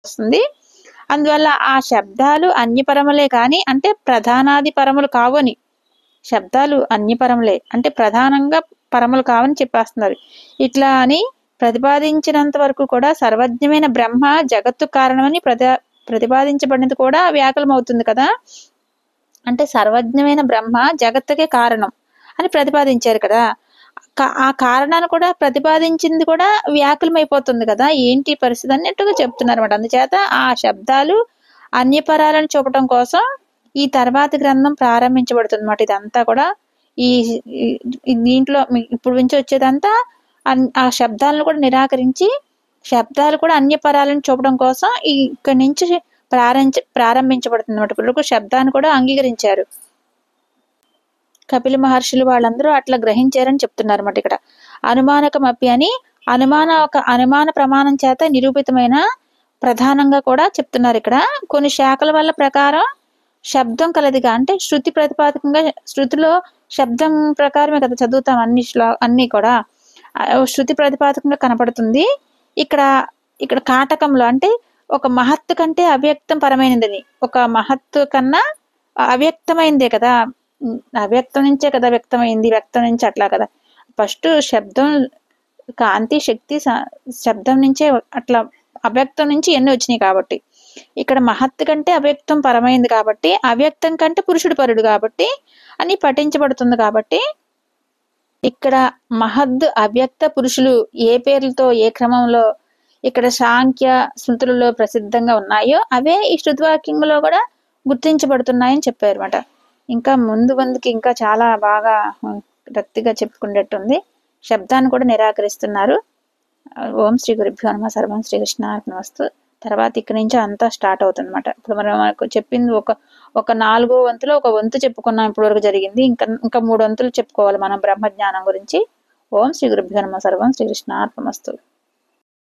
వస్తుంది. అందువల్ల ఆ శబ్దాలు అన్యపరములే కానీ అంటే ప్రధానాది పరములు కావని, శబ్దాలు అన్యపరములే అంటే ప్రధానంగా పరములు కావని చెప్పేస్తున్నారు. ఇట్లా అని ప్రతిపాదించినంత వరకు కూడా సర్వజ్ఞమైన బ్రహ్మ జగత్తు కారణమని ప్రతిపాదించబడినది కూడా వ్యాకులం అవుతుంది కదా. అంటే సర్వజ్ఞమైన బ్రహ్మ జగత్తుకే కారణం అని ప్రతిపాదించారు కదా. ఆ కారణాన్ని కూడా ప్రతిపాదించింది కూడా వ్యాకులం అయిపోతుంది కదా. ఏంటి పరిస్థితి అన్నట్టుగా చెప్తున్నారు అన్నమాట. అందుచేత ఆ శబ్దాలు అన్యపరాలను చూపటం కోసం ఈ తర్వాతి గ్రంథం ప్రారంభించబడుతుంది అన్నమాట. ఇదంతా కూడా ఈ దీంట్లో ఇప్పుడు నుంచి వచ్చేదంతా ఆ శబ్దాలను కూడా నిరాకరించి శబ్దాలు కూడా అన్యపరాలను చూపడం కోసం ఇక్కడి నుంచి ప్రారంభించబడుతుంది అన్నమాట. ఇప్పుడు శబ్దాన్ని కూడా అంగీకరించారు కపిల మహర్షులు, వాళ్ళందరూ అట్లా గ్రహించారని చెప్తున్నారు అన్నమాట. ఇక్కడ అనుమానకమపి అని అనుమాన ప్రమాణం చేత నిరూపితమైన ప్రధానంగా కూడా చెప్తున్నారు. ఇక్కడ కొన్ని శాఖల వల్ల ప్రకారం శబ్దం కలదిగా అంటే శృతి ప్రతిపాదకంగా, శృతిలో శబ్దం ప్రకారమే కదా చదువుతాం అన్ని కూడా శృతి ప్రతిపాదకంగా కనపడుతుంది. ఇక్కడ కాటకంలో అంటే ఒక మహత్తు కంటే అవ్యక్తం పరమైనదని, ఒక మహత్తు కన్నా అవ్యక్తమైందే కదా, అవ్యక్తం నుంచే కదా వ్యక్తమైంది, వ్యక్తం నుంచి అట్లా కదా. ఫస్ట్ శబ్దం కాంతి శక్తి శబ్దం నుంచే అట్లా అవ్యక్తం నుంచి ఎన్ని వచ్చినాయి కాబట్టి ఇక్కడ మహత్తు కంటే అవ్యక్తం పరమైంది కాబట్టి అవ్యక్తం కంటే పురుషుడు పరుడు కాబట్టి అని పఠించబడుతుంది. కాబట్టి ఇక్కడ మహద్ అవ్యక్త పురుషులు ఏ పేర్లతో ఏ క్రమంలో ఇక్కడ సాంఖ్య స్మృతులలో ప్రసిద్ధంగా ఉన్నాయో అవే ఈ శృతివాక్యంలో కూడా గుర్తించబడుతున్నాయని చెప్పారు అన్నమాట. ఇంకా ముందుకి ఇంకా చాలా బాగా గట్టిగా చెప్పుకునేట్టుంది. శబ్దాన్ని కూడా నిరాకరిస్తున్నారు. ఓం శ్రీ గురుభ్యో నమః. సర్వం శ్రీకృష్ణార్పణమస్తు. తర్వాత ఇక్కడి నుంచి అంతా స్టార్ట్ అవుతుంది అన్నమాట. ఇప్పుడు మనకు చెప్పింది ఒక 4వ వంతులో ఒక వంతు చెప్పుకున్నాం, ఇప్పటి వరకు జరిగింది. ఇంకా 3 వంతులు చెప్పుకోవాలి మనం బ్రహ్మజ్ఞానం గురించి. ఓం శ్రీ గురుభ్యో నమః. సర్వం శ్రీకృష్ణార్పణమస్తు.